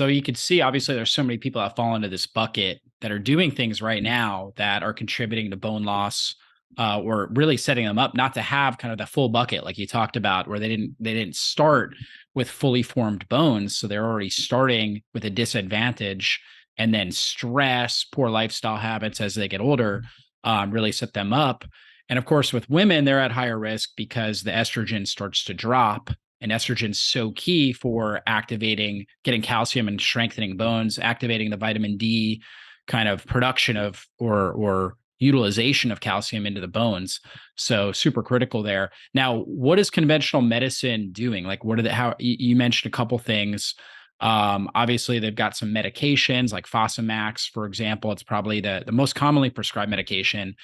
So you could see, obviously, there's so many people that fall into this bucket that are doing things right now that are contributing to bone loss, or really setting them up not to have kind of the full bucket, like you talked about, where they didn't start with fully formed bones, so they're already starting with a disadvantage, and then stress, poor lifestyle habits as they get older, really set them up. And of course, with women, they're at higher risk because the estrogen starts to drop, and estrogen's so key for activating, getting calcium and strengthening bones, activating the vitamin D kind of production of, or utilization of calcium into the bones. So super critical there. Now, what is conventional medicine doing? Like, what are the, how you mentioned a couple things. Obviously they've got some medications like Fosamax, for example. It's probably the most commonly prescribed medication.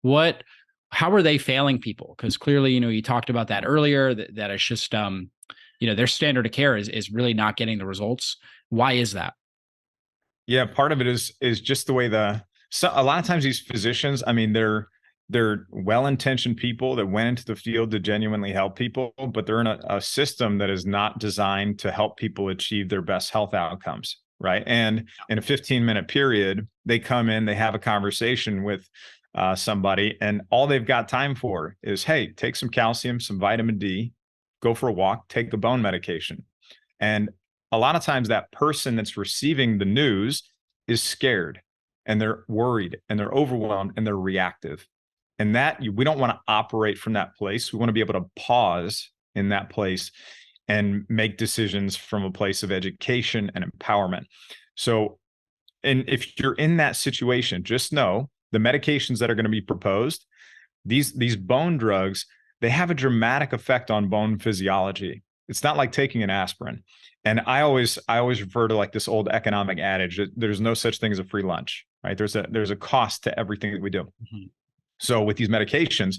What, how are they failing people? Because clearly, you talked about that earlier, that it's just, their standard of care is really not getting the results. Why is that? Yeah, part of it is just the way so a lot of times these physicians, I mean, they're well-intentioned people that went into the field to genuinely help people, but they're in a system that is not designed to help people achieve their best health outcomes, right? And in a 15-minute period, they come in, they have a conversation with somebody, and all they've got time for is, hey, take some calcium, some vitamin D, go for a walk, take the bone medication. And a lot of times that person that's receiving the news is scared, and they're worried, and they're overwhelmed, and they're reactive. And that, we don't want to operate from that place. We want to be able to pause in that place and make decisions from a place of education and empowerment. So, and if you're in that situation, just know the medications that are going to be proposed, these bone drugs, they have a dramatic effect on bone physiology. It's not like taking an aspirin. And I always refer to like this old economic adage that there's no such thing as a free lunch, right? There's a cost to everything that we do. Mm-hmm. So with these medications,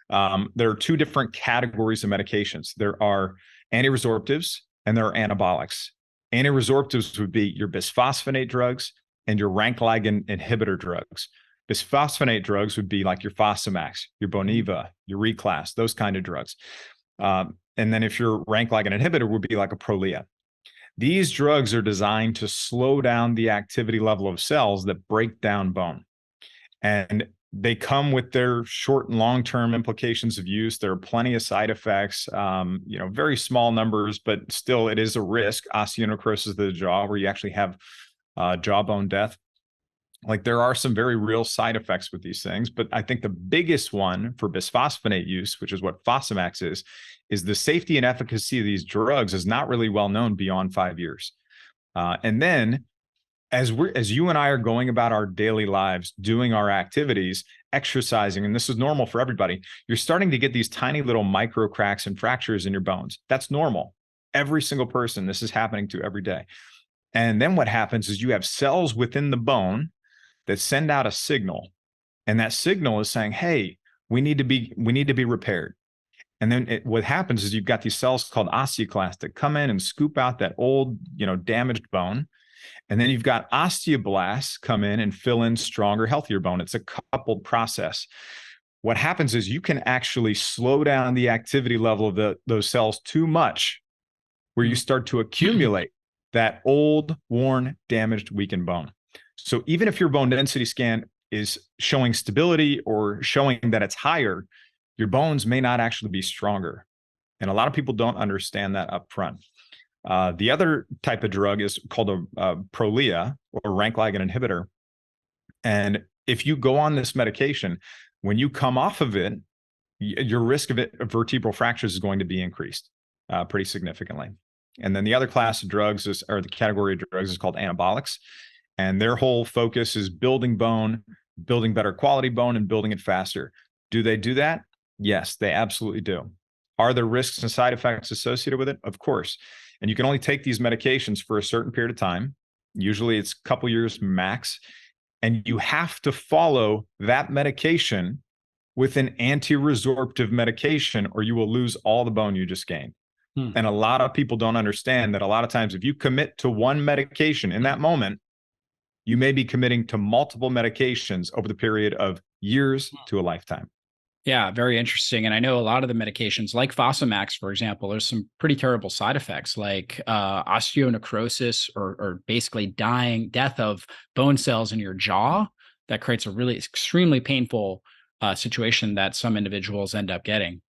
there are two different categories of medications. There are antiresorptives and there are anabolics. Antiresorptives would be your bisphosphonate drugs and your rank ligand inhibitor drugs. Bisphosphonate drugs would be like your Fosamax, your Boniva, your Reclass, those kind of drugs. And then if your rank ligand inhibitor would be like a Prolia. These drugs are designed to slow down the activity level of cells that break down bone. And they come with their short and long-term implications of use. There are plenty of side effects, very small numbers, but still it is a risk. Osteonecrosis of the jaw, where you actually have jawbone death. Like, there are some very real side effects with these things, but I think the biggest one for bisphosphonate use, which is what Fosamax is the safety and efficacy of these drugs is not really well known beyond 5 years. And then as you and I are going about our daily lives, doing our activities, exercising, and this is normal for everybody, you're starting to get these tiny little micro cracks and fractures in your bones. That's normal. Every single person, this is happening to every day. And then what happens is you have cells within the bone that send out a signal, and that signal is saying, hey, we need to be repaired. And then what happens is you've got these cells called osteoclasts that come in and scoop out that old, damaged bone. And then you've got osteoblasts come in and fill in stronger, healthier bone. It's a coupled process. What happens is you can actually slow down the activity level of those cells too much, where you start to accumulate that old, worn, damaged, weakened bone. So even if your bone density scan is showing stability or showing that it's higher, your bones may not actually be stronger. And a lot of people don't understand that up front. The other type of drug is called a Prolia, or rank ligand inhibitor. And if you go on this medication, when you come off of it, your risk of vertebral fractures is going to be increased pretty significantly. And then the other class of drugs or the category of drugs is called anabolics. And their whole focus is building bone, building better quality bone, and building it faster. Do they do that? Yes, they absolutely do. Are there risks and side effects associated with it? Of course. And you can only take these medications for a certain period of time. Usually it's a couple years max. And you have to follow that medication with an anti-resorptive medication, or you will lose all the bone you just gained. And a lot of people don't understand that a lot of times if you commit to one medication in that moment, you may be committing to multiple medications over the period of years to a lifetime. Yeah, very interesting. And I know a lot of the medications, like Fosamax, for example, there's some pretty terrible side effects, like osteonecrosis, or basically death of bone cells in your jaw. That creates a really extremely painful situation that some individuals end up getting.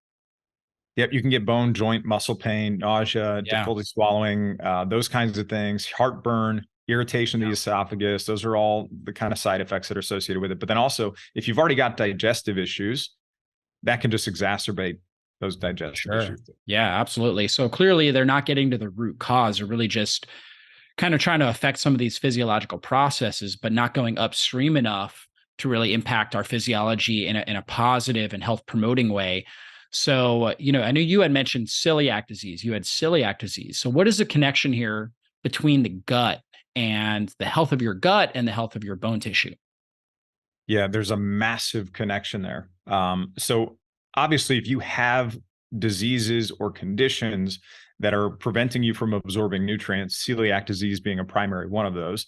Yep, you can get bone, joint, muscle pain, nausea, Yeah. difficulty swallowing, those kinds of things, heartburn, irritation of the esophagus. Those are all the kind of side effects that are associated with it. But then also, if you've already got digestive issues, that can just exacerbate those digestive Sure. issues. Yeah, absolutely. So clearly they're not getting to the root cause. They're really just kind of trying to affect some of these physiological processes, but not going upstream enough to really impact our physiology in a positive and health promoting way. So, I know you had mentioned celiac disease. You had celiac disease. So, what is the connection here between the gut and the health of your gut and the health of your bone tissue? Yeah, there's a massive connection there. So obviously, if you have diseases or conditions that are preventing you from absorbing nutrients, celiac disease being a primary one of those,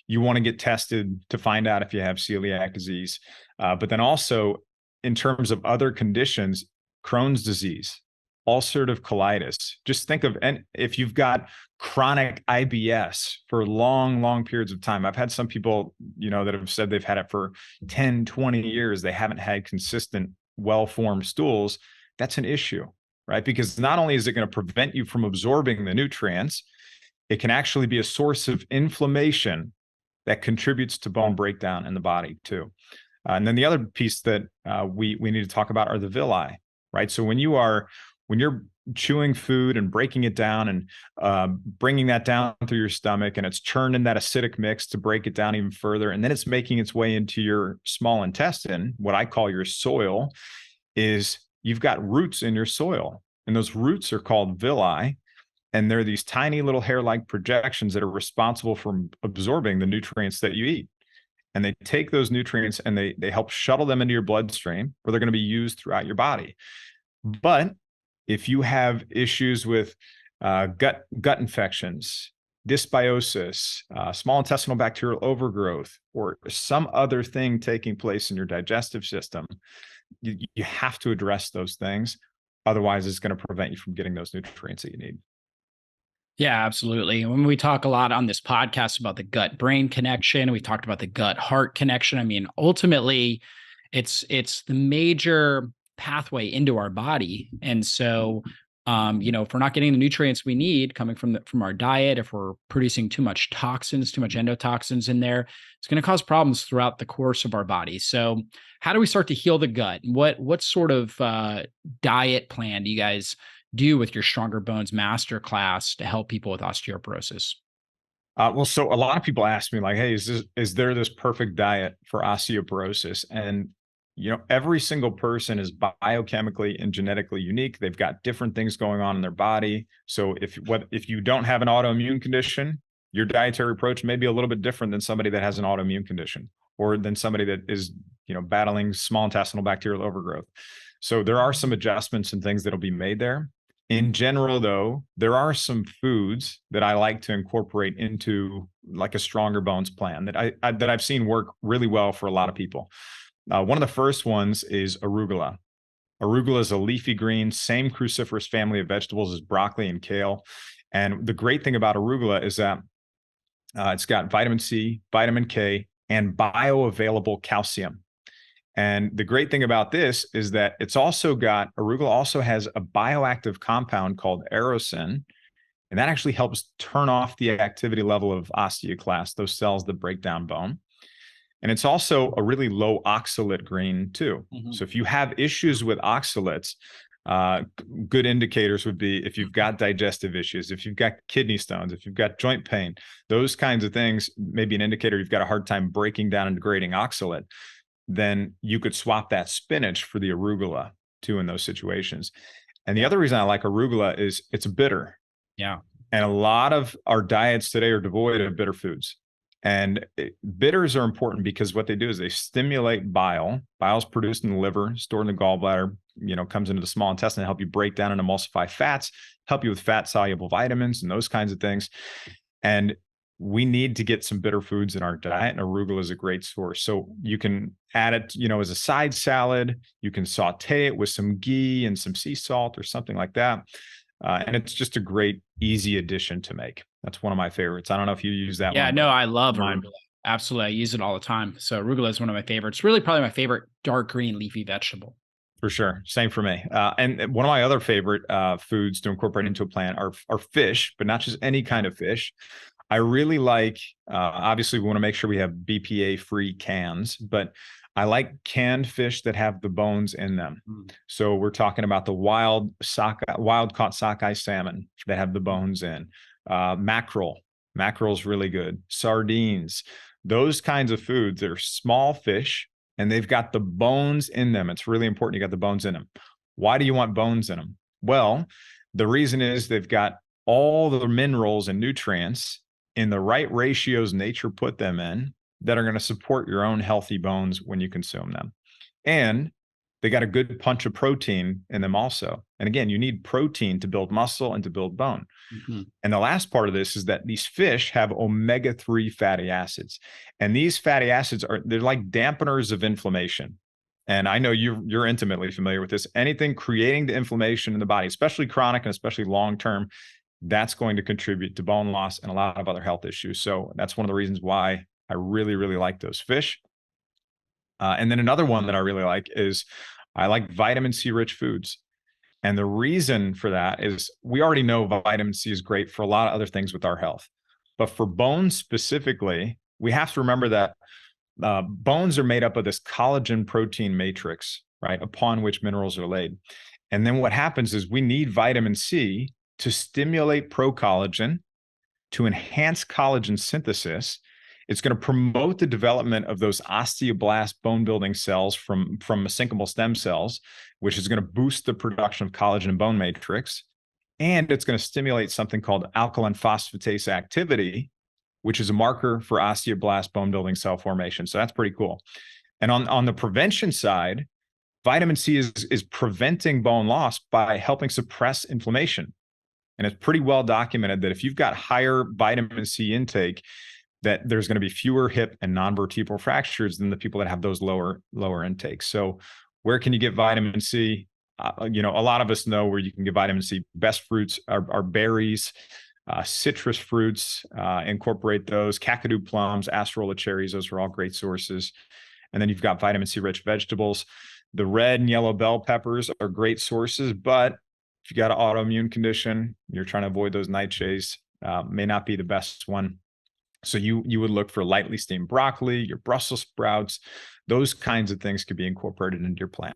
you want to get tested to find out if you have celiac disease. But then also, in terms of other conditions, Crohn's disease, ulcerative colitis. Just think of, and if you've got chronic IBS for long, long periods of time. I've had some people, that have said they've had it for 10, 20 years. They haven't had consistent, well-formed stools. That's an issue, right? Because not only is it going to prevent you from absorbing the nutrients, it can actually be a source of inflammation that contributes to bone breakdown in the body too. And then the other piece that we need to talk about are the villi, right? So when you're chewing food and breaking it down and bringing that down through your stomach, and it's churned in that acidic mix to break it down even further, and then it's making its way into your small intestine, what I call your soil, is you've got roots in your soil, and those roots are called villi. And they're these tiny little hair-like projections that are responsible for absorbing the nutrients that you eat. And they take those nutrients and they help shuttle them into your bloodstream, where they're going to be used throughout your body. But if you have issues with gut infections, dysbiosis, small intestinal bacterial overgrowth, or some other thing taking place in your digestive system, you have to address those things. Otherwise, it's going to prevent you from getting those nutrients that you need. Yeah, absolutely. When we talk a lot on this podcast about the gut brain connection, we talked about the gut heart connection. I mean, ultimately, it's the major pathway into our body. And so, if we're not getting the nutrients we need coming from our diet, if we're producing too much toxins, too much endotoxins in there, it's going to cause problems throughout the course of our body. So, how do we start to heal the gut? What sort of diet plan do you guys do with your Stronger Bones masterclass to help people with osteoporosis? Well, so a lot of people ask me, like, "Hey, is there this perfect diet for osteoporosis?" And every single person is biochemically and genetically unique. They've got different things going on in their body. So if you don't have an autoimmune condition, your dietary approach may be a little bit different than somebody that has an autoimmune condition, or than somebody that is battling small intestinal bacterial overgrowth. So there are some adjustments and things that'll be made there. In general, though, there are some foods that I like to incorporate into like a Stronger Bones plan that I've seen work really well for a lot of people. One of the first ones is arugula. Arugula is a leafy green, same cruciferous family of vegetables as broccoli and kale. And the great thing about arugula is that it's got vitamin C, vitamin K, and bioavailable calcium. And the great thing about this is that arugula also has a bioactive compound called erosin, and that actually helps turn off the activity level of osteoclasts, those cells that break down bone. And it's also a really low oxalate green too. Mhm. So if you have issues with oxalates, good indicators would be if you've got digestive issues, if you've got kidney stones, if you've got joint pain, those kinds of things may be an indicator you've got a hard time breaking down and degrading oxalate. Then you could swap that spinach for the arugula too in those situations. And the other reason I like arugula is it's bitter. Yeah. And a lot of our diets today are devoid of bitter foods. And bitters are important because what they do is they stimulate bile. Bile is produced in the liver, stored in the gallbladder, comes into the small intestine to help you break down and emulsify fats, help you with fat soluble vitamins and those kinds of things. And we need to get some bitter foods in our diet, and arugula is a great source. So you can add it, as a side salad. You can saute it with some ghee and some sea salt or something like that. And it's just a great, easy addition to make. That's one of my favorites. I don't know if you use that Yeah, one. no, I love Mine. arugula. Absolutely. I use it all the time. So arugula is one of my favorites. Really probably my favorite dark green leafy vegetable. For sure. Same for me. And one of my other favorite foods to incorporate into a plan are fish, but not just any kind of fish. I really like, obviously, we want to make sure we have BPA-free cans, but I like canned fish that have the bones in them. So we're talking about the wild caught sockeye salmon that have the bones in. Mackerel. Mackerel is really good. Sardines. Those kinds of foods that are small fish and they've got the bones in them. It's really important you got the bones in them. Why do you want bones in them? Well, the reason is they've got all the minerals and nutrients in the right ratios nature put them in that are going to support your own healthy bones when you consume them. And they got a good punch of protein in them also. And again, you need protein to build muscle and to build bone. And the last part of this is that these fish have omega-3 fatty acids. And these fatty acids they're like dampeners of inflammation. And I know you're intimately familiar with this. Anything creating the inflammation in the body, especially chronic and especially long-term, that's going to contribute to bone loss and a lot of other health issues. So that's one of the reasons why I really, really like those fish. And then another one that I really like is I like vitamin C rich foods. And the reason for that is we already know vitamin C is great for a lot of other things with our health. But for bones specifically, we have to remember that bones are made up of this collagen protein matrix, right, upon which minerals are laid. And then what happens is we need vitamin C to stimulate procollagen, to enhance collagen synthesis. It's going to promote the development of those osteoblast bone building cells from mesenchymal stem cells, which is going to boost the production of collagen and bone matrix. And it's going to stimulate something called alkaline phosphatase activity, which is a marker for osteoblast bone building cell formation. So that's pretty cool. And on the prevention side, vitamin C is preventing bone loss by helping suppress inflammation. And it's pretty well documented that if you've got higher vitamin C intake, that there's going to be fewer hip and non-vertebral fractures than the people that have those lower intakes. So where can you get vitamin C? A lot of us know where you can get vitamin C. Best fruits are berries, citrus fruits, incorporate those, kakadu plums, acerola cherries. Those are all great sources. And then you've got vitamin C rich vegetables. The red and yellow bell peppers are great sources, but if you got an autoimmune condition, you're trying to avoid those nightshades, may not be the best one. So you would look for lightly steamed broccoli, your Brussels sprouts. Those kinds of things could be incorporated into your plan.